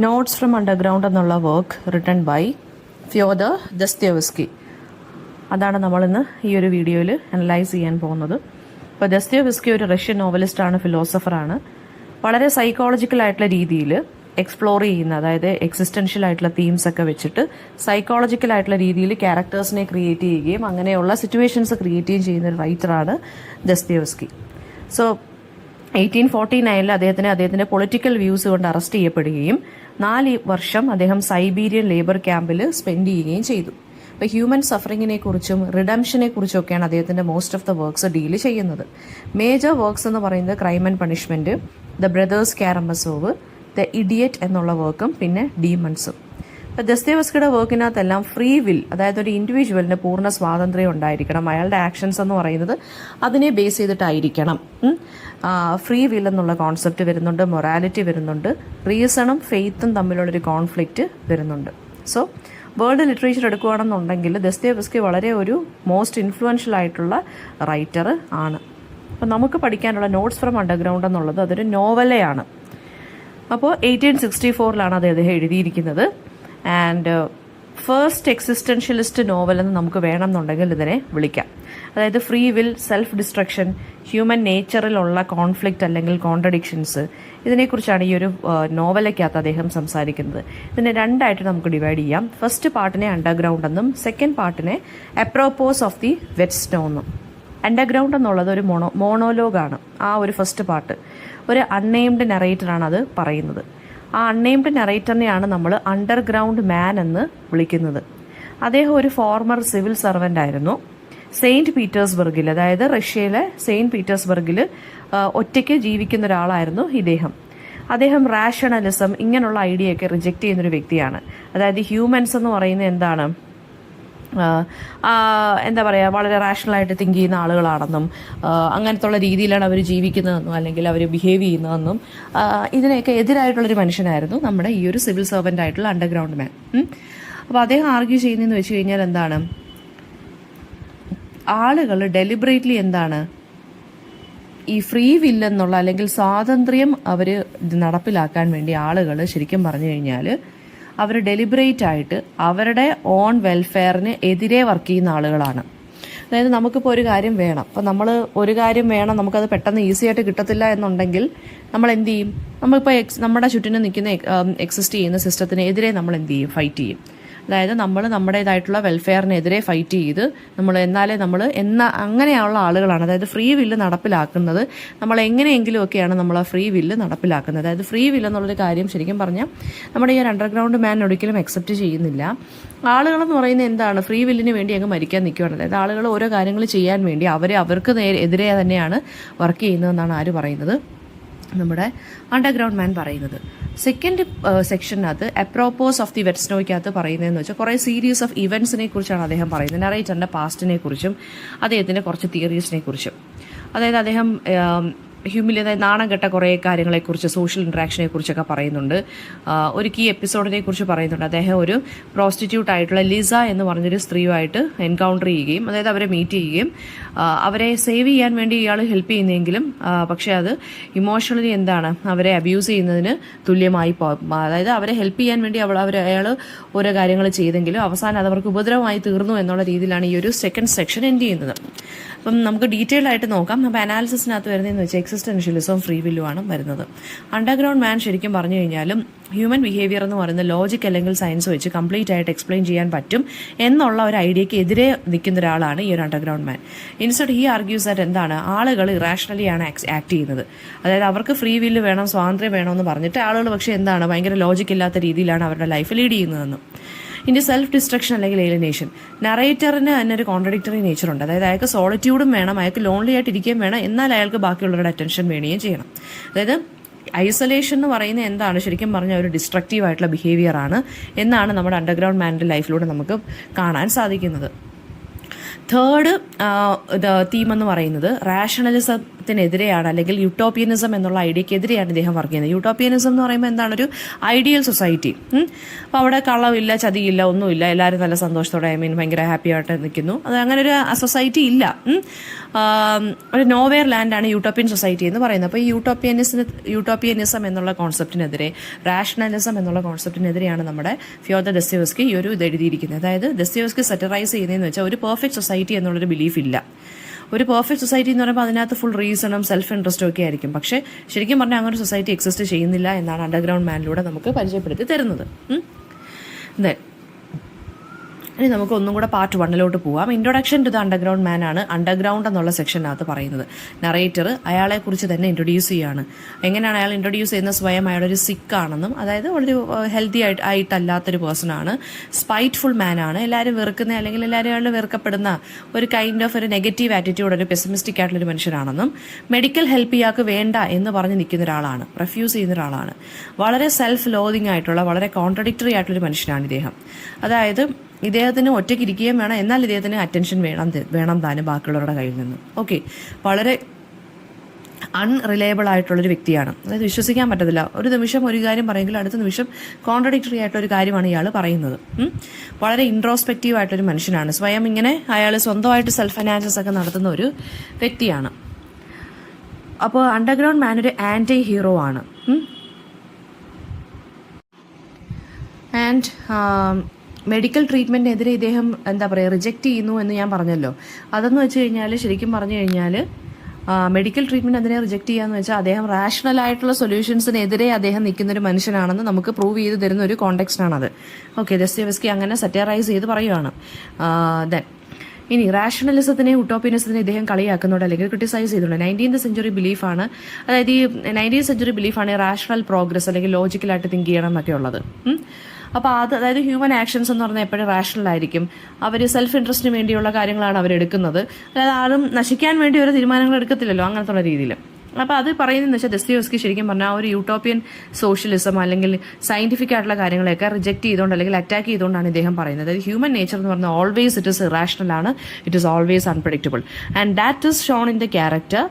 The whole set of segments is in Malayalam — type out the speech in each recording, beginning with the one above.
നോട്ട്സ് ഫ്രം അണ്ടർഗ്രൗണ്ട് എന്നുള്ള വർക്ക് റിട്ടൺ ബൈ ഫ്യോദർ ദസ്തയേവ്സ്കി. അതാണ് നമ്മളിന്ന് ഈ ഒരു വീഡിയോയിൽ അനലൈസ് ചെയ്യാൻ പോകുന്നത്. ഇപ്പോൾ ദസ്തയേവ്സ്കി ഒരു റഷ്യൻ നോവലിസ്റ്റാണ്, ഫിലോസഫറാണ്. വളരെ സൈക്കോളജിക്കൽ ആയിട്ടുള്ള രീതിയിൽ എക്സ്പ്ലോർ ചെയ്യുന്ന, അതായത് എക്സിസ്റ്റൻഷ്യൽ ആയിട്ടുള്ള തീംസ് ഒക്കെ വെച്ചിട്ട് സൈക്കോളജിക്കൽ ആയിട്ടുള്ള രീതിയിൽ ക്യാരക്ടേഴ്സിനെ ക്രിയേറ്റ് ചെയ്യുകയും അങ്ങനെയുള്ള സിറ്റുവേഷൻസ് ക്രിയേറ്റ് ചെയ്യുന്ന ഒരു റൈറ്ററാണ് ദസ്തയേവ്സ്കി. സോ 1849 അദ്ദേഹത്തിന്റെ പൊളിറ്റിക്കൽ വ്യൂസ് കൊണ്ട് അറസ്റ്റ് ചെയ്യപ്പെടുകയും 4 വർഷം അദ്ദേഹം സൈബീരിയൻ ലേബർ ക്യാമ്പിൽ സ്പെൻഡ് ചെയ്യുകയും ചെയ്തു. ഇപ്പോൾ ഹ്യൂമൻ സഫറിങ്ങിനെ കുറിച്ചും റിഡംഷനെ കുറിച്ചൊക്കെയാണ് അദ്ദേഹത്തിന്റെ most of the works deal ചെയ്യുന്നത്. മേജർ വർക്ക്സ് എന്ന് പറയുന്നത് crime and punishment, the brothers Karamazov, the idiot എന്നുള്ള വർക്കും പിന്നെ ഡീമൺസും. ഇപ്പോൾ ദസ്തയേവ്സ്കിയുടെ വർക്കിനകത്തെല്ലാം ഫ്രീ വിൽ, അതായത് ഒരു ഇൻഡിവിജ്വലിന് പൂർണ്ണ സ്വാതന്ത്ര്യം ഉണ്ടായിരിക്കണം. അയാളുടെ ആക്ഷൻസ് എന്ന് പറയുന്നത് അതിനെ ബേസ് ചെയ്തിട്ടായിരിക്കണം. ഫ്രീ വിൽ എന്നുള്ള കോൺസെപ്റ്റ് വരുന്നുണ്ട്, മൊറാലിറ്റി വരുന്നുണ്ട്, റീസണും ഫെയ്ത്തും തമ്മിലുള്ളൊരു കോൺഫ്ലിക്റ്റ് വരുന്നുണ്ട്. സോ വേൾഡ് ലിറ്ററേച്ചർ എടുക്കുകയാണെന്നുണ്ടെങ്കിൽ ദസ്തയേവ്സ്കി വളരെ ഒരു മോസ്റ്റ് ഇൻഫ്ലുവൻഷ്യൽ ആയിട്ടുള്ള റൈറ്റർ ആണ്. അപ്പോൾ നമുക്ക് പഠിക്കാനുള്ള നോട്ട്സ് ഫ്രം അണ്ടർഗ്രൗണ്ട് എന്നുള്ളത് അതൊരു നോവലയാണ്. അപ്പോൾ 1864 അദ്ദേഹം എഴുതിയിരിക്കുന്നത്. ആൻഡ് ഫസ്റ്റ് എക്സിസ്റ്റൻഷ്യലിസ്റ്റ് നോവൽ എന്ന് നമുക്ക് വേണമെന്നുണ്ടെങ്കിൽ ഇതിനെ വിളിക്കാം. അതായത് free will, self destruction, human നേച്ചറിലുള്ള കോൺഫ്ലിക്റ്റ് അല്ലെങ്കിൽ കോൺട്രഡിക്ഷൻസ്, ഇതിനെക്കുറിച്ചാണ് ഈ ഒരു നോവലയ്ക്കകത്ത് അദ്ദേഹം സംസാരിക്കുന്നത്. ഇതിനെ രണ്ടായിട്ട് നമുക്ക് ഡിവൈഡ് ചെയ്യാം. ഫസ്റ്റ് പാർട്ടിനെ അണ്ടർഗ്രൗണ്ട് എന്നും സെക്കൻഡ് പാർട്ടിനെ apropos of the wet snow എന്നും. അണ്ടർഗ്രൗണ്ട് എന്നുള്ളത് ഒരു മോണോലോഗാണ്. ആ ഒരു ഫസ്റ്റ് പാർട്ട് ഒരു അൺനെയിംഡ് നറേറ്ററാണ് അത് പറയുന്നത്. ആ അൺനെയിംഡ് നറേറ്ററിനെയാണ് നമ്മൾ അണ്ടർഗ്രൗണ്ട് മാൻ എന്ന് വിളിക്കുന്നത്. അദ്ദേഹം ഒരു ഫോർമർ സിവിൽ സർവൻ്റ് ആയിരുന്നു. സെയിൻറ്റ് പീറ്റേഴ്സ്ബർഗിൽ, അതായത് റഷ്യയിലെ സെയിൻറ്റ് പീറ്റേഴ്സ്ബർഗിൽ ഒറ്റയ്ക്ക് ജീവിക്കുന്ന ഒരാളായിരുന്നു ഇദ്ദേഹം. അദ്ദേഹം റാഷണലിസം ഇങ്ങനെയുള്ള ഐഡിയയൊക്കെ റിജക്റ്റ് ചെയ്യുന്നൊരു വ്യക്തിയാണ്. അതായത് ഹ്യൂമൻസ് എന്ന് പറയുന്നത് എന്താണ്, എന്താ പറയുക, വളരെ റാഷണലായിട്ട് തിങ്ക് ചെയ്യുന്ന ആളുകളാണെന്നും അങ്ങനത്തുള്ള രീതിയിലാണ് അവർ ജീവിക്കുന്നതെന്നും അല്ലെങ്കിൽ അവർ ബിഹേവ് ചെയ്യുന്നതെന്നും ഇതിനൊക്കെ എതിരായിട്ടുള്ളൊരു മനുഷ്യനായിരുന്നു നമ്മുടെ ഈ ഒരു സിവിൽ സർവൻ്റ് ആയിട്ടുള്ള അണ്ടർഗ്രൗണ്ട് മാൻ. അപ്പോൾ അദ്ദേഹം ആർഗ്യൂ ചെയ്യുന്നതെന്ന് വെച്ച് കഴിഞ്ഞാൽ എന്താണ്, ആളുകൾ ഡെലിബറേറ്റ്ലി എന്താണ് ഈ ഫ്രീ വില്ലെന്നുള്ള അല്ലെങ്കിൽ സ്വാതന്ത്ര്യം അവർ നടപ്പിലാക്കാൻ വേണ്ടി ആളുകൾ ശരിക്കും പറഞ്ഞു കഴിഞ്ഞാൽ അവർ ഡെലിബറേറ്റ് ആയിട്ട് അവരുടെ ഓൺ വെൽഫെയറിന് എതിരെ വർക്ക് ചെയ്യുന്ന ആളുകളാണ്. അതായത് നമുക്കിപ്പോൾ ഒരു കാര്യം വേണം, അപ്പോൾ നമ്മൾ ഒരു കാര്യം വേണം, നമുക്കത് പെട്ടെന്ന് ഈസി ആയിട്ട് കിട്ടത്തില്ല എന്നുണ്ടെങ്കിൽ നമ്മൾ എന്ത് ചെയ്യും, നമ്മളിപ്പോൾ നമ്മുടെ ചുറ്റിനും നിൽക്കുന്ന എക്സിസ്റ്റ് ചെയ്യുന്ന സിസ്റ്റത്തിനെതിരെ നമ്മൾ എന്ത് ചെയ്യും, ഫൈറ്റ് ചെയ്യും. അതായത് നമ്മൾ നമ്മുടേതായിട്ടുള്ള വെൽഫെയറിനെതിരെ ഫൈറ്റ് ചെയ്ത് നമ്മൾ അങ്ങനെയുള്ള ആളുകളാണ്. അതായത് ഫ്രീ വില്ല് നടപ്പിലാക്കുന്നത് നമ്മൾ എങ്ങനെയെങ്കിലും ഒക്കെയാണ് നമ്മൾ ആ ഫ്രീ വില്ല് നടപ്പിലാക്കുന്നത്. അതായത് ഫ്രീ വില്ല് എന്നുള്ളൊരു കാര്യം ശരിക്കും പറഞ്ഞാൽ നമ്മുടെ ഈ ഒരു അണ്ടർഗ്രൗണ്ട് മാൻ ഒരിക്കലും അക്സെപ്റ്റ് ചെയ്യുന്നില്ല. ആളുകളെന്ന് പറയുന്നത് എന്താണ്, ഫ്രീ വില്ലിന് വേണ്ടി അങ്ങ് മരിക്കാൻ നിൽക്കുകയാണ്. അതായത് ആളുകൾ ഓരോ കാര്യങ്ങൾ ചെയ്യാൻ വേണ്ടി അവർക്ക് എതിരെ തന്നെയാണ് വർക്ക് ചെയ്യുന്നതെന്നാണ് ആര് പറയുന്നത്, നമ്മുടെ അണ്ടർഗ്രൗണ്ട് മാൻ പറയുന്നത്. സെക്കൻഡ് സെക്ഷനകത്ത് അപ്രോപ്പോസ് ഓഫ് ദി വെറ്റ് സ്നോയ്ക്കകത്ത് പറയുന്നതെന്ന് വെച്ചാൽ കുറേ സീരീസ് ഓഫ് ഇവൻറ്റ്സിനെ കുറിച്ചാണ് അദ്ദേഹം പറയുന്നത്. നറേറ്ററിൻ്റെ പാസ്റ്റിനെ കുറിച്ചും അദ്ദേഹത്തിൻ്റെ കുറച്ച് തിയറീസിനെ കുറിച്ചും. അതായത് അദ്ദേഹം അതായത് നാണം കെട്ട കുറേ കാര്യങ്ങളെക്കുറിച്ച്, സോഷ്യൽ ഇൻട്രാക്ഷനെ കുറിച്ചൊക്കെ പറയുന്നുണ്ട്. ഒരു കീ എപ്പിസോഡിനെ കുറിച്ച് പറയുന്നുണ്ട്. അദ്ദേഹം ഒരു പ്രോസ്റ്റിറ്റ്യൂട്ട് ആയിട്ടുള്ള ലിസ എന്ന് പറഞ്ഞൊരു സ്ത്രീയുമായിട്ട് എൻകൗണ്ടർ ചെയ്യുകയും അതായത് അവരെ മീറ്റ് ചെയ്യുകയും അവരെ സേവ് ചെയ്യാൻ വേണ്ടി ഇയാൾ ഹെൽപ്പ് ചെയ്യുന്നെങ്കിലും പക്ഷേ അത് ഇമോഷണലി എന്താണ് അവരെ അബ്യൂസ് ചെയ്യുന്നതിന് തുല്യമായി അതായത് അവരെ ഹെൽപ്പ് ചെയ്യാൻ വേണ്ടി അയാൾ ഓരോ കാര്യങ്ങൾ ചെയ്തെങ്കിലും അവസാനം അത് അവർക്ക് ഉപദ്രവമായി തീർന്നു എന്നുള്ള രീതിയിലാണ് ഈ ഒരു സെക്കൻഡ് സെക്ഷൻ എൻഡ് ചെയ്യുന്നത്. അപ്പം നമുക്ക് ഡീറ്റെയിൽഡ് ആയിട്ട് നോക്കാം. അപ്പോൾ അനാലിസിസിനകത്ത് വരുന്നതെന്ന് വെച്ചാൽ എക്സിസ്റ്റൻഷ്യലിസവും ഫ്രീ വില്ലുമാണ് വരുന്നത്. അണ്ടർഗ്രൗണ്ട് മാൻ ശരിക്കും പറഞ്ഞു കഴിഞ്ഞാലും ഹ്യൂമൻ ബിഹേവിയർ എന്ന് പറയുന്ന ലോജിക് അല്ലെങ്കിൽ സയൻസ് വെച്ച് കംപ്ലീറ്റ് ആയിട്ട് എക്സ്പ്ലെയിൻ ചെയ്യാൻ പറ്റും എന്നുള്ള ഒരു ഐഡിയയ്ക്ക് എതിരെ നിൽക്കുന്ന ഒരാളാണ് ഈ ഒരു underground man. Instead he argues that എന്താണ്, ആളുകൾ ഇറാഷണലി ആണ് ആക്ട് ചെയ്യുന്നത്. അതായത് അവർക്ക് ഫ്രീ വില്ല് വേണം, സ്വാതന്ത്ര്യം വേണമെന്ന് പറഞ്ഞിട്ട് ആളുകൾ പക്ഷേ എന്താണ് ഭയങ്കര ലോജിക് ഇല്ലാത്ത രീതിയിലാണ് അവരുടെ ലൈഫ് ലീഡ് ചെയ്യുന്നതെന്നും. ഇനി സെൽഫ് ഡിസ്ട്രക്ഷൻ അല്ലെങ്കിൽ ഏലിനേഷൻ, നറേറ്ററിന് തന്നെ ഒരു കോൺട്രഡിക്ടറി നേച്ചർ ഉണ്ട്. അതായത് അയാൾക്ക് സോളിറ്റ്യൂഡും വേണം, അയാൾക്ക് ലോൺലി ആയിട്ട് ഇരിക്കുകയും വേണം, എന്നാൽ അയാൾക്ക് ബാക്കിയുള്ളവരുടെ അറ്റൻഷൻ വേണമെയും ചെയ്യണം. അതായത് ഐസൊലേഷൻ എന്ന് പറയുന്നത് എന്താണ്, ശരിക്കും പറഞ്ഞാൽ ഒരു ഡിസ്ട്രക്റ്റീവ് ആയിട്ടുള്ള ബിഹേവിയർ ആണ് എന്നാണ് നമ്മുടെ അണ്ടർഗ്രൗണ്ട് മാൻ്റെ ലൈഫിലൂടെ നമുക്ക് കാണാൻ സാധിക്കുന്നത്. തേർഡ് തീം എന്ന് പറയുന്നത് റാഷണലിസം കോൺസെപ്റ്റിനെതിരെയാണ്, അല്ലെങ്കിൽ യൂട്ടോപ്പിയനിസം എന്നുള്ള ഐഡിയക്കെതിരെയാണ് ഇദ്ദേഹം വർക്ക് ചെയ്യുന്നത്. യൂട്ടോപ്പിയനിസം എന്ന് പറയുമ്പോൾ എന്താണ്? ഒരു ഐഡിയൽ സൊസൈറ്റി. അപ്പോൾ അവിടെ കള്ളമില്ല, ചതിയില്ല, ഒന്നുമില്ല, എല്ലാവരും നല്ല സന്തോഷത്തോടെ ഭയങ്കര ഹാപ്പി ആയിട്ട് നിൽക്കുന്നു. അത് അങ്ങനെ ഒരു സൊസൈറ്റി ഇല്ല. ഒരു നോവെയർ ലാൻഡാണ് യൂട്ടോപ്യൻ സൊസൈറ്റി എന്ന് പറയുന്നത്. അപ്പോൾ ഈ യൂട്ടോപ്പിയനിസം എന്നുള്ള കോൺസെപ്റ്റിനെതിരെ, റാഷണലിസം എന്നുള്ള കോൺസെപ്റ്റിനെതിരെയാണ് നമ്മുടെ ഫ്യോദർ ദസ്തയേവ്സ്കി ഈ ഒരു ഇത് എഴുതിയിരിക്കുന്നത്. അതായത് ദസ്തയേവ്സ്കി സെറ്ററൈസ് ചെയ്യുന്നതെന്ന് വെച്ചാൽ ഒരു പെർഫെക്റ്റ് സൊസൈറ്റി എന്നുള്ളൊരു ബിലീഫ് ഇല്ല. ഒരു പെർഫെക്റ്റ് സൊസൈറ്റി എന്ന് പറയുമ്പോൾ അതിനകത്ത് ഫുൾ റീസണും സെൽഫ് ഇൻട്രസ്റ്റും ഒക്കെ ആയിരിക്കും. പക്ഷേ ശരിക്കും പറഞ്ഞാൽ അങ്ങനെ ഒരു സൊസൈറ്റി എക്സിസ്റ്റ് ചെയ്യുന്നില്ല എന്നാണ് അണ്ടർഗ്രൗണ്ട് മാനിലൂടെ നമുക്ക് പരിചയപ്പെടുത്തി തരുന്നത്. ഇനി നമുക്ക് ഒന്നും കൂടെ പാർട്ട് 1 പോവാം. ഇൻട്രൊഡക്ഷൻ ടു ദ അണ്ടർഗ്രൗണ്ട് മാൻ ആണ് അണ്ടർഗ്രൗണ്ട് എന്നുള്ള സെക്ഷനകത്ത് പറയുന്നത്. നറേറ്റർ അയാളെ കുറിച്ച് തന്നെ ഇൻട്രൊഡ്യൂസ് ചെയ്യാണ്. എങ്ങനെയാണ് അയാൾ ഇൻട്രൊഡ്യൂസ് ചെയ്യുന്ന? സ്വയം അയാളൊരു സിക്ക് ആണെന്നും, അതായത് വളരെ ഹെൽത്തി ആയിട്ടല്ലാത്തൊരു പേഴ്സൺ ആണ്, സ്പൈറ്റ്ഫുൾ മാൻ ആണ്, എല്ലാവരും വെറുക്കുന്ന അല്ലെങ്കിൽ എല്ലാവരും വെറുക്കപ്പെടുന്ന ഒരു കൈൻഡ് ഓഫ് ഒരു നെഗറ്റീവ് ആറ്റിറ്റ്യൂഡ്, ഒരു പെസിമിസ്റ്റിക് ആയിട്ടുള്ളൊരു മനുഷ്യനാണെന്നും, മെഡിക്കൽ ഹെൽപ്പ് ഇയാൾക്ക് വേണ്ട എന്ന് പറഞ്ഞ് നിൽക്കുന്ന ഒരാളാണ്, റെഫ്യൂസ് ചെയ്യുന്ന ഒരാളാണ്, വളരെ സെൽഫ് ലോതിങ് ആയിട്ടുള്ള വളരെ കോൺട്രഡിക്ടറി ആയിട്ടുള്ളൊരു മനുഷ്യനാണ് ഇദ്ദേഹം. അതായത് ഇദ്ദേഹത്തിന് ഒറ്റയ്ക്ക് ഇരിക്കുകയും വേണം, എന്നാൽ ഇദ്ദേഹത്തിന് അറ്റൻഷൻ വേണം താനും ബാക്കിയുള്ളവരുടെ കയ്യിൽ നിന്ന്. ഓക്കെ, വളരെ അൺറിലയബിൾ ആയിട്ടുള്ളൊരു വ്യക്തിയാണ്. അതായത് വിശ്വസിക്കാൻ പറ്റത്തില്ല. ഒരു നിമിഷം ഒരു കാര്യം പറയുമെങ്കിൽ അടുത്ത നിമിഷം കോൺട്രഡിക്ടറി ആയിട്ടൊരു കാര്യമാണ് ഇയാൾ പറയുന്നത്. വളരെ ഇൻട്രോസ്പെക്റ്റീവ് ആയിട്ടൊരു മനുഷ്യനാണ്. സ്വയം ഇങ്ങനെ അയാൾ സ്വന്തമായിട്ട് സെൽഫ് അനാലിസിസ് ഒക്കെ നടത്തുന്ന ഒരു വ്യക്തിയാണ്. അപ്പോൾ അണ്ടർഗ്രൗണ്ട് മാൻ ഒരു ആൻറ്റി ഹീറോ ആണ്. ആൻഡ് മെഡിക്കൽ ട്രീറ്റ്മെൻറ്റിനെതിരെ ഇദ്ദേഹം എന്താ പറയുക റിജക്റ്റ് ചെയ്യുന്നു എന്ന് ഞാൻ പറഞ്ഞല്ലോ. അതെന്ന് വെച്ച് കഴിഞ്ഞാൽ ശരിക്കും പറഞ്ഞു കഴിഞ്ഞാൽ മെഡിക്കൽ ട്രീറ്റ്മെൻറ്റ് അതിനെ റിജക്റ്റ് ചെയ്യാന്ന് വെച്ചാൽ അദ്ദേഹം റാഷണൽ ആയിട്ടുള്ള സൊല്യൂഷൻസിനെതിരെ അദ്ദേഹം നിൽക്കുന്ന ഒരു മനുഷ്യനാണെന്ന് നമുക്ക് പ്രൂവ് ചെയ്ത് തരുന്ന ഒരു കോണ്ടെക്സ്റ്റാണത്. ഓക്കെ, ദസ്തയേവ്സ്കി അങ്ങനെ സറ്ററൈസ് ചെയ്ത് പറയുവാണ്. ദെൻ ഇനി റാഷണലിസത്തിനെയും യൂട്ടോപ്പിയനിസത്തിനെയും ഇദ്ദേഹം കളിയാക്കുന്നുണ്ട് അല്ലെങ്കിൽ ക്രിട്ടിസൈസ് ചെയ്തിട്ടുണ്ട്. 19th സെഞ്ചുറി ബിലീഫാണ്, അതായത് ഈ 19th സെഞ്ചുറി ബിലീഫാണ് റാഷണൽ പ്രോഗ്രസ് അല്ലെങ്കിൽ ലോജിക്കലായിട്ട് തിങ്ക് ചെയ്യണം എന്നൊക്കെ ഉള്ളത്. അപ്പോൾ അതായത് ഹ്യൂമൻ ആക്ഷൻസ് എന്ന് പറഞ്ഞാൽ എപ്പോഴും റാഷണൽ ആയിരിക്കും. അവർ സെൽഫ് ഇൻട്രസ്റ്റിന് വേണ്ടിയുള്ള കാര്യങ്ങളാണ് അവരെടുക്കുന്നത്. അതായത് ആരും നശിക്കാൻ വേണ്ടി ഒരു തീരുമാനങ്ങൾ എടുക്കത്തില്ലല്ലോ അങ്ങനത്തുള്ള രീതിയിൽ. അപ്പോൾ അത് പറയുന്നതെന്ന് വെച്ചാൽ ദസ്തയേവ്സ്കി ശരിക്കും പറഞ്ഞാൽ ഒരു യൂട്ടോപ്യൻ സോഷ്യലിസം അല്ലെങ്കിൽ സയന്റിഫിക് ആയിട്ടുള്ള കാര്യങ്ങളെയൊക്കെ റിജക്ട് ചെയ്തുകൊണ്ട് അല്ലെങ്കിൽ അറ്റാക്ക് ചെയ്തുകൊണ്ടാണ് ഇദ്ദേഹം പറയുന്നത്. അതായത് ഹ്യൂമൻ നേച്ചർ എന്ന് പറഞ്ഞാൽ ഓൾവേസ് ഇറ്റ് ഇസ് ഇറാഷണൽ ആണ്, it is always unpredictable and that is shown in the character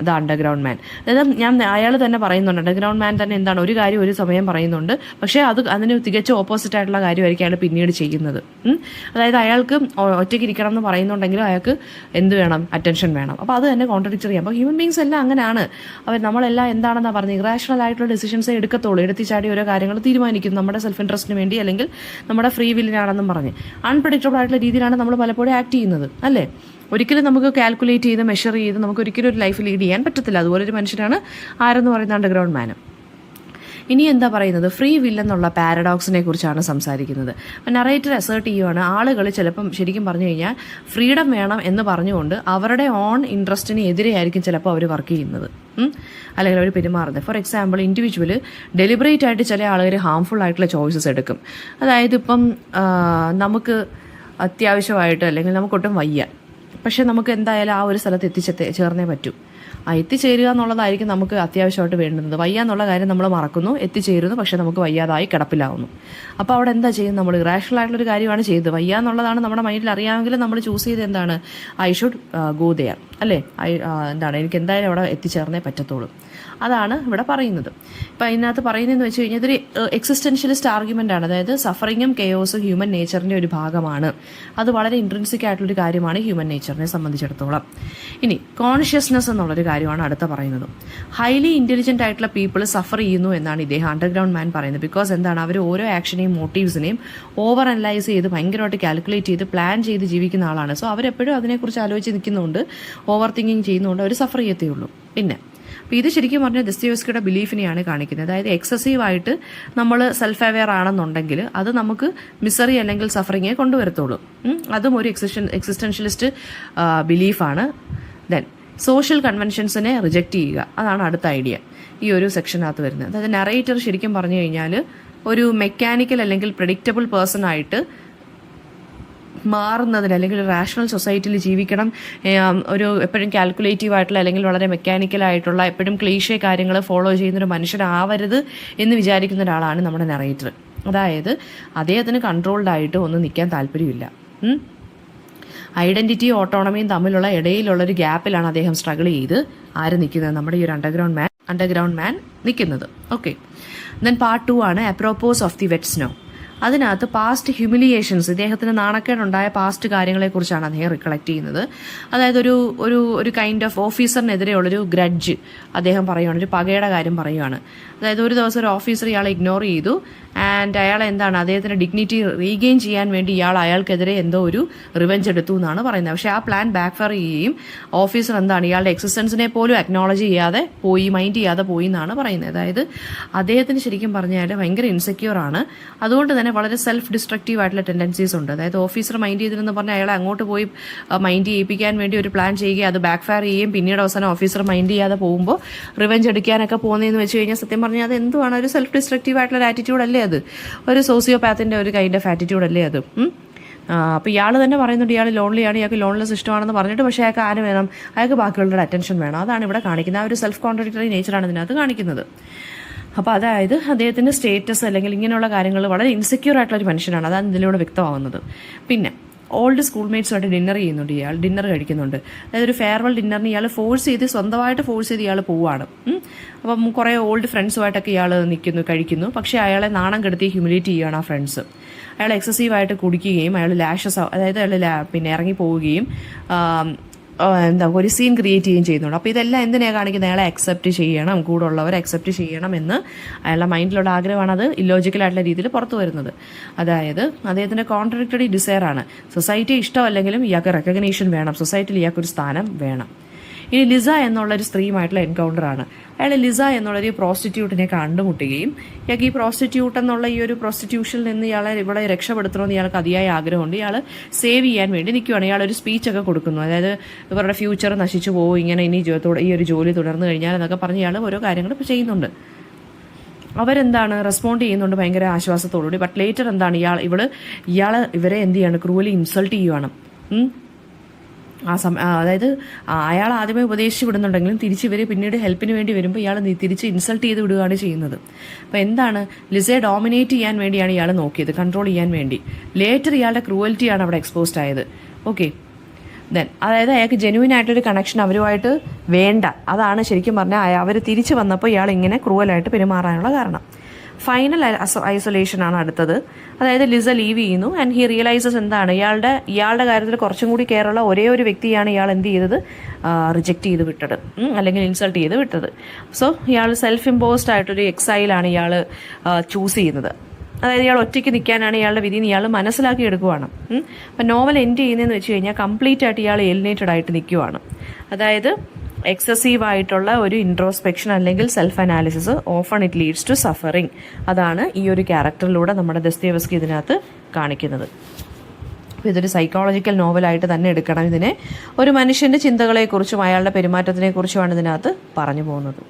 the underground man. അതായത് അയാൾ തന്നെ പറയുന്നുണ്ട്, അണ്ടർഗ്രൗണ്ട് മാൻ തന്നെ എന്താണ് ഒരു കാര്യം ഒരു സമയം പറയുന്നുണ്ട്, പക്ഷേ അതിന് തികച്ചും ഓപ്പോസിറ്റ് ആയിട്ടുള്ള കാര്യമായിരിക്കും അയാൾ പിന്നീട് ചെയ്യുന്നത്. അതായത് അയാൾക്ക് ഒറ്റയ്ക്ക് ഇരിക്കണം എന്ന് പറയുന്നുണ്ടെങ്കിലും അയാൾക്ക് എന്ത് വേണം? അറ്റൻഷൻ വേണം. അപ്പോൾ അത് തന്നെ കോൺട്രഡിക്ടറി ചെയ്യാം. അപ്പോൾ ഹ്യൂമൻ ബീങ്സ് എല്ലാം അങ്ങനെയാണ്. നമ്മളെല്ലാം എന്താണെന്നാണ് പറഞ്ഞത്, ഇറാഷണൽ ആയിട്ടുള്ള ഡിസിഷൻസേ എടുക്കത്തുള്ളൂ, എടുത്തിച്ചാടി ഓരോ കാര്യങ്ങൾ തീരുമാനിക്കും നമ്മുടെ സെൽഫ് ഇൻട്രസ്റ്റിന് വേണ്ടി അല്ലെങ്കിൽ നമ്മുടെ ഫ്രീ വില്ലിനാണെന്നും പറഞ്ഞ്. അൺപ്രഡിക്റ്റബിൾ ആയിട്ടുള്ള രീതിയിലാണ് നമ്മൾ പലപ്പോഴും ആക്ട് ചെയ്യുന്നത്, അല്ലേ? ഒരിക്കലും നമുക്ക് കാൽക്കുലേറ്റ് ചെയ്ത് മെഷർ ചെയ്ത് നമുക്ക് ഒരിക്കലും ഒരു ലൈഫ് ലീഡ് ചെയ്യാൻ പറ്റത്തില്ല. അതുപോലെ ഒരു മനുഷ്യനാണ് ആരെന്ന് പറയുന്ന അണ്ടർഗ്രൗണ്ട് മാൻ. ഇനി എന്താ പറയുന്നത്? ഫ്രീ വിൽ എന്നുള്ള പാരഡോക്സിനെ കുറിച്ചാണ് സംസാരിക്കുന്നത്. നറേറ്റർ അസേർട്ട് ചെയ്യുവാണ്, ആളുകൾ ചിലപ്പം ശരിക്കും പറഞ്ഞു കഴിഞ്ഞാൽ ഫ്രീഡം വേണം എന്ന് പറഞ്ഞുകൊണ്ട് അവരുടെ ഓൺ ഇൻട്രസ്റ്റിന് എതിരെയായിരിക്കും ചിലപ്പോൾ അവർ വർക്ക് ചെയ്യുന്നത് അല്ലെങ്കിൽ അവർ പെരുമാറുന്നത്. ഫോർ എക്സാമ്പിൾ, ഇൻഡിവിജ്വൽ ഡെലിബറേറ്റ് ആയിട്ട് ചില ആളുകൾ ഹാംഫുൾ ആയിട്ടുള്ള ചോയ്സസ് എടുക്കും. അതായത് ഇപ്പം നമുക്ക് അത്യാവശ്യമായിട്ട് അല്ലെങ്കിൽ നമുക്കൊട്ടും വയ്യ, പക്ഷെ നമുക്ക് എന്തായാലും ആ ഒരു സ്ഥലത്ത് ചേർന്നേ പറ്റൂ. എത്തിച്ചേരുക എന്നുള്ളതായിരിക്കും നമുക്ക് അത്യാവശ്യമായിട്ട് വേണ്ടുന്നത്. വയ്യ എന്നുള്ള കാര്യം നമ്മൾ മറക്കുന്നു, എത്തിച്ചേരുന്നു, പക്ഷെ നമുക്ക് വയ്യാതായി കിടപ്പിലാവുന്നു. അപ്പോൾ അവിടെ എന്താ ചെയ്യുന്നത്? നമ്മൾ ഇറാഷണൽ ആയിട്ടുള്ളൊരു കാര്യമാണ് ചെയ്തത്. വയ്യ എന്നുള്ളതാണ് നമ്മുടെ മൈൻഡിൽ അറിയാമെങ്കിലും നമ്മൾ ചൂസ് ചെയ്ത് എന്താണ്, ഐ ഷുഡ് ഗോ ദെയർ, അല്ലേ? എന്താണ്, എനിക്ക് എന്തായാലും അവിടെ എത്തിച്ചേർന്നേ പറ്റത്തുള്ളൂ. അതാണ് ഇവിടെ പറയുന്നത്. ഇപ്പം അതിനകത്ത് പറയുന്നതെന്ന് വെച്ച് കഴിഞ്ഞാൽ ഇതൊരു എക്സിസ്റ്റൻഷ്യലിസ്റ്റ് ആർഗ്യുമെൻ്റ് ആണ്. അതായത് സഫറിങ്ങും കെയോസും ഹ്യൂമൻ നേച്ചറിൻ്റെ ഒരു ഭാഗമാണ്. അത് വളരെ ഇൻട്രിൻസിക് ആയിട്ടുള്ളൊരു കാര്യമാണ് ഹ്യൂമൻ നേച്ചറിനെ സംബന്ധിച്ചിടത്തോളം. ഇനി കോൺഷ്യസ്നെസ് എന്നുള്ളൊരു കാര്യമാണ് അടുത്ത പറയുന്നത്. ഹൈലി ഇൻ്റലിജൻ്റ് ആയിട്ടുള്ള പീപ്പിൾ സഫർ ചെയ്യുന്നു എന്നാണ് ഇദ്ദേഹം അണ്ടർഗ്രൗണ്ട് മാൻ പറയുന്നത്. ബിക്കോസ് എന്താണ്, അവർ ഓരോ ആക്ഷനെയും മോട്ടീവ്സിനെയും ഓവർ അനലൈസ് ചെയ്ത് ഭയങ്കരമായിട്ട് കാൽക്കുലേറ്റ് ചെയ്ത് പ്ലാൻ ചെയ്ത് ജീവിക്കുന്ന ആളാണ്. സോ അവരെപ്പോഴും അതിനെക്കുറിച്ച് ആലോചിച്ച് നിൽക്കുന്നുണ്ട്, ഓവർ തിങ്കിങ് ചെയ്യുന്നതുകൊണ്ട് അവർ സഫർ ചെയ്യത്തേ ഉള്ളൂ. പിന്നെ അപ്പോൾ ഇത് ശരിക്കും പറഞ്ഞാൽ ദസ്തയേവ്സ്കിയുടെ ബിലീഫിനെയാണ് കാണിക്കുന്നത്. അതായത് എക്സസീവായിട്ട് നമ്മൾ സെൽഫ് അവെയർ ആണെന്നുണ്ടെങ്കിൽ അത് നമുക്ക് മിസറി അല്ലെങ്കിൽ സഫറിങ്ങെ കൊണ്ടുവരത്തുള്ളൂ. അതും ഒരു എക്സിസ്റ്റൻഷ്യലിസ്റ്റ് ബിലീഫാണ്. ദെൻ സോഷ്യൽ കൺവെൻഷൻസിനെ റിജക്റ്റ് ചെയ്യുക, അതാണ് അടുത്ത ഐഡിയ ഈ ഒരു സെക്ഷനകത്ത് വരുന്നത്. അതായത് നറേറ്റർ ശരിക്കും പറഞ്ഞു കഴിഞ്ഞാൽ ഒരു മെക്കാനിക്കൽ അല്ലെങ്കിൽ പ്രെഡിക്റ്റബിൾ പേഴ്സൺ ആയിട്ട് മാറുന്നതിന് അല്ലെങ്കിൽ റാഷണൽ സൊസൈറ്റിയിൽ ജീവിക്കണം, ഒരു എപ്പോഴും കാൽക്കുലേറ്റീവ് ആയിട്ടുള്ള അല്ലെങ്കിൽ വളരെ മെക്കാനിക്കലായിട്ടുള്ള എപ്പോഴും ക്ലീഷേ കാര്യങ്ങൾ ഫോളോ ചെയ്യുന്നൊരു മനുഷ്യനാവരുത് എന്ന് വിചാരിക്കുന്ന ഒരാളാണ് നമ്മുടെ നറേറ്റർ. അതായത് അദ്ദേഹത്തിന് കൺട്രോൾഡ് ആയിട്ട് ഒന്നും നിൽക്കാൻ താല്പര്യമില്ല. ഐഡന്റിറ്റിയും ഓട്ടോണമിയും തമ്മിലുള്ള ഇടയിലുള്ളൊരു ഗ്യാപ്പിലാണ് അദ്ദേഹം സ്ട്രഗിൾ ചെയ്ത് നിൽക്കുന്നത്, നമ്മുടെ ഈ ഒരു അണ്ടർഗ്രൗണ്ട് മാൻ നിൽക്കുന്നത്. ഓക്കെ, ദെൻ പാർട്ട് 2 ആണ് അപ്രോപ്പോസ് ഓഫ് ദി വെറ്റ് സ്നോ. അതിനകത്ത് പാസ്റ്റ് ഹ്യൂമിലിയേഷൻസ്, ഇദ്ദേഹത്തിന് നാണക്കേടുണ്ടായ പാസ്റ്റ് കാര്യങ്ങളെക്കുറിച്ചാണ് അദ്ദേഹം റിക്കളക്ട് ചെയ്യുന്നത്. അതായത് ഒരു കൈൻഡ് ഓഫ് ഓഫീസറിനെതിരെയുള്ളൊരു ഗ്രഡ്ജ് അദ്ദേഹം പറയുകയാണ്, ഒരു പകയുടെ കാര്യം പറയുകയാണ്. അതായത് ഒരു ദിവസം ഒരു ഓഫീസർ ഇയാളെ ഇഗ്നോർ ചെയ്തു ആൻഡ് അയാൾ അദ്ദേഹത്തിന്റെ ഡിഗ്നിറ്റി റീഗെയിൻ ചെയ്യാൻ വേണ്ടി അയാൾക്കെതിരെ എന്തോ ഒരു റിവെഞ്ച് എടുത്തു എന്നാണ് പറയുന്നത്. പക്ഷേ ആ പ്ലാൻ ബാക്ക്ഫയർ ചെയ്യുകയും ഓഫീസർ ഇയാളുടെ എക്സിസ്റ്റൻസിനെ പോലും അക്നോളജ് ചെയ്യാതെ പോയി, മൈൻഡ് ചെയ്യാതെ പോയി എന്നാണ് പറയുന്നത്. അതായത് അദ്ദേഹത്തിന് ശരിക്കും പറഞ്ഞാൽ ഭയങ്കര ഇൻസെക്യൂർ ആണ്. അതുകൊണ്ട് തന്നെ വളരെ സെൽഫ് ഡിസ്ട്രക്റ്റീവ് ആയിട്ടുള്ള ടെൻഡൻസീസ് ഉണ്ട്. അതായത് ഓഫീസർ മൈൻഡ് ചെയ്തിരുന്നു പറഞ്ഞാൽ അയാളെ അങ്ങോട്ട് പോയി മൈൻഡ് ചെയ്യിപ്പിക്കാൻ വേണ്ടി ഒരു പ്ലാൻ ചെയ്യുകയും അത് ബാക്ക്ഫയർ ചെയ്യുകയും പിന്നീട് അവസാനം ഓഫീസർ മൈൻഡ് ചെയ്യാതെ പോകുമ്പോൾ റിവെഞ്ച് എടുക്കാനൊക്കെ പോകുന്നതെന്ന് വെച്ച് കഴിഞ്ഞാൽ സത്യം പറഞ്ഞാൽ അത് എന്തുവാണ്, ഒരു സെൽഫ് ഡിസ്ട്രക്റ്റീവ് ആയിട്ടുള്ള ആറ്റിറ്റ്യൂഡ് അല്ലേ അത്? ഒരു സോസിയോപാത്തിൻ്റെ ഒരു കൈൻഡ് ഓഫ് ആറ്റിറ്റ്യൂഡ് അല്ലേ അത്? അപ്പോൾ ഇയാൾ തന്നെ പറയുന്നുണ്ട് ഇയാൾ ലോൺലിയാണ്, ഇയാൾക്ക് ലോൺലെസ് ഇഷ്ടമാണെന്ന് പറഞ്ഞിട്ട്, പക്ഷേ അയാൾക്ക് ആര് വേണം? അയാൾക്ക് ബാക്കിയുള്ളവരുടെ അറ്റൻഷൻ വേണം. അതാണ് ഇവിടെ കാണിക്കുന്നത്. ആ ഒരു സെൽഫ് കോൺട്രഡിക്ടറി നേച്ചറാണ് ഇതിനകത്ത് കാണിക്കുന്നത്. അപ്പോൾ അതായത് അദ്ദേഹത്തിൻ്റെ സ്റ്റേറ്റസ് അല്ലെങ്കിൽ ഇങ്ങനെയുള്ള കാര്യങ്ങൾ വളരെ ഇൻസെക്യൂർ ആയിട്ടുള്ള ഒരു മനുഷ്യനാണ്. അതാണ് ഇതിലൂടെ വ്യക്തമാകുന്നത്. പിന്നെ ഓൾഡ് സ്കൂൾമേറ്റ്സുമായിട്ട് ഡിന്നർ കഴിക്കുന്നുണ്ട്. അതായത് ഒരു ഫെയർവെൽ ഡിന്നറിന് ഇയാൾ സ്വന്തമായിട്ട് ഫോഴ്സ് ചെയ്ത് ഇയാൾ പോവുകയാണ്. അപ്പം കുറേ ഓൾഡ് ഫ്രണ്ട്സുമായിട്ടൊക്കെ ഇയാൾ കഴിക്കുന്നു. പക്ഷേ അയാളെ നാണം കെടുത്തി ഹ്യൂമിലിറ്റി ചെയ്യുകയാണ് ആ ഫ്രണ്ട്സ്. അയാൾ എക്സസീവായിട്ട് കുടിക്കുകയും അയാൾ അതായത് അയാൾ പിന്നെ ഇറങ്ങി പോവുകയും ഒരു സീൻ ക്രിയേറ്റ് ചെയ്യുകയും ചെയ്യുന്നുണ്ട്. അപ്പോൾ ഇതെല്ലാം എന്തിനാണ് കാണിക്കുന്നത്? അയാളെ അക്സെപ്റ്റ് ചെയ്യണം, കൂടെ ഉള്ളവരെ അക്സെപ്റ്റ് ചെയ്യണം എന്ന് അയാളുടെ മൈൻഡിലുള്ള ആഗ്രഹമാണ്. അത് ഇല്ലോജിക്കലായിട്ടുള്ള രീതിയിൽ പുറത്തു വരുന്നത്. അതായത് അദ്ദേഹത്തിൻ്റെ കോൺട്രഡിക്ടറി ഡിസയറാണ്. സൊസൈറ്റി ഇഷ്ടമല്ലെങ്കിലും ഇയാൾക്ക് റെക്കഗ്നീഷൻ വേണം, സൊസൈറ്റിയിൽ ഇയാൾക്കൊരു സ്ഥാനം വേണം. ഇനി ലിസ എന്നുള്ളൊരു സ്ത്രീയുമായിട്ടുള്ള എൻകൗണ്ടറാണ്. അയാൾ ലിസ എന്നുള്ളൊരു പ്രോസ്റ്റിറ്റ്യൂട്ടിനെ കണ്ടുമുട്ടുകയും ഇയാൾക്ക് ഈ പ്രോസ്റ്റിറ്റ്യൂട്ട് എന്നുള്ള ഈ ഒരു പ്രോസ്റ്റിറ്റ്യൂഷനിൽ നിന്ന് ഇവിടെ രക്ഷപ്പെടുത്തണമെന്ന് ഇയാൾക്ക് അതിയായ ആഗ്രഹമുണ്ട്. ഇയാൾ സേവ് ചെയ്യാൻ വേണ്ടി നിൽക്കുകയാണ്. ഇയാളൊരു സ്പീച്ചൊക്കെ കൊടുക്കുന്നു. അതായത് ഇവരുടെ ഫ്യൂച്ചർ നശിച്ചു പോകും, ഇങ്ങനെ ഈ ഒരു ജോലി തുടർന്നു കഴിഞ്ഞാൽ എന്നൊക്കെ പറഞ്ഞ് ഇയാൾ ഓരോ കാര്യങ്ങൾ ചെയ്യുന്നുണ്ട്. റെസ്പോണ്ട് ചെയ്യുന്നുണ്ട് ഭയങ്കര ആശ്വാസത്തോടുകൂടി. ബട്ട് ലേറ്റർ ഇവരെ എന്ത് ചെയ്യാണ്? ക്രൂവലി ഇൻസൾട്ട് ചെയ്യുവാണ്. അതായത് അയാൾ ആദ്യമേ ഉപദേശിച്ച് വിടുന്നുണ്ടെങ്കിലും തിരിച്ച് പിന്നീട് ഹെൽപ്പിന് വേണ്ടി വരുമ്പോൾ ഇയാൾ തിരിച്ച് ഇൻസൾട്ട് ചെയ്ത് വിടുകയാണ് ചെയ്യുന്നത്. അപ്പോൾ ലിസയെ ഡോമിനേറ്റ് ചെയ്യാൻ വേണ്ടിയാണ് ഇയാൾ നോക്കിയത്, കൺട്രോൾ ചെയ്യാൻ വേണ്ടി. ലേറ്റർ ഇയാളുടെ ക്രൂവൽറ്റിയാണ് അവിടെ എക്സ്പോസ്ഡ് ആയത്. ഓക്കെ, അതായത് അയാൾക്ക് ജെന്യൂൻ ആയിട്ടൊരു കണക്ഷൻ അവരുമായിട്ട് വേണ്ട. അതാണ് ശരിക്കും പറഞ്ഞാൽ അവർ തിരിച്ചു വന്നപ്പോൾ ഇയാൾ ഇങ്ങനെ ക്രൂവലായിട്ട് പെരുമാറാനുള്ള കാരണം. ഫൈനൽ ഐസൊലേഷൻ ആണ് അടുത്തത്. അതായത് ലിസ ലീവ് ചെയ്യുന്നു ആൻഡ് ഹി റിയലൈസസ് ഇയാളുടെ കാര്യത്തിൽ കുറച്ചും കൂടി കെയറുള്ള ഒരേ ഒരു വ്യക്തിയാണ് ഇയാൾ എന്ത് ചെയ്തത്? റിജക്റ്റ് ചെയ്ത് വിട്ടത്, അല്ലെങ്കിൽ ഇൻസൾട്ട് ചെയ്ത് വിട്ടത്. സോ ഇയാൾ സെൽഫ് ഇമ്പോസ്ഡ് ആയിട്ടൊരു എക്സൈലാണ് ഇയാൾ ചൂസ് ചെയ്യുന്നത്. അതായത് ഇയാൾ ഒറ്റയ്ക്ക് നിൽക്കാനാണ് ഇയാളുടെ വിധി ഇയാൾ മനസ്സിലാക്കി എടുക്കുവാണ്. അപ്പം നോവൽ എൻഡ് ചെയ്യുന്നതെന്ന് വെച്ച് കഴിഞ്ഞാൽ കംപ്ലീറ്റ് ആയിട്ട് ഇയാൾ എലിനേറ്റഡ് ആയിട്ട് നിൽക്കുവാണ്. അതായത് എക്സസീവ് ആയിട്ടുള്ള ഒരു ഇൻട്രോസ്പെക്ഷൻ അല്ലെങ്കിൽ self analysis often it leads to suffering. അതാണ് ഈ ഒരു ക്യാരക്ടറിലൂടെ നമ്മുടെ ദസ്തയേവ്സ്കി ഇതിനകത്ത് കാണിക്കുന്നത്. അപ്പോൾ ഇതൊരു സൈക്കോളജിക്കൽ നോവലായിട്ട് തന്നെ എടുക്കണം ഇതിനെ. ഒരു മനുഷ്യൻ്റെ ചിന്തകളെക്കുറിച്ചും അയാളുടെ പെരുമാറ്റത്തിനെക്കുറിച്ചുമാണ് ഇതിനകത്ത് പറഞ്ഞു പോകുന്നത്.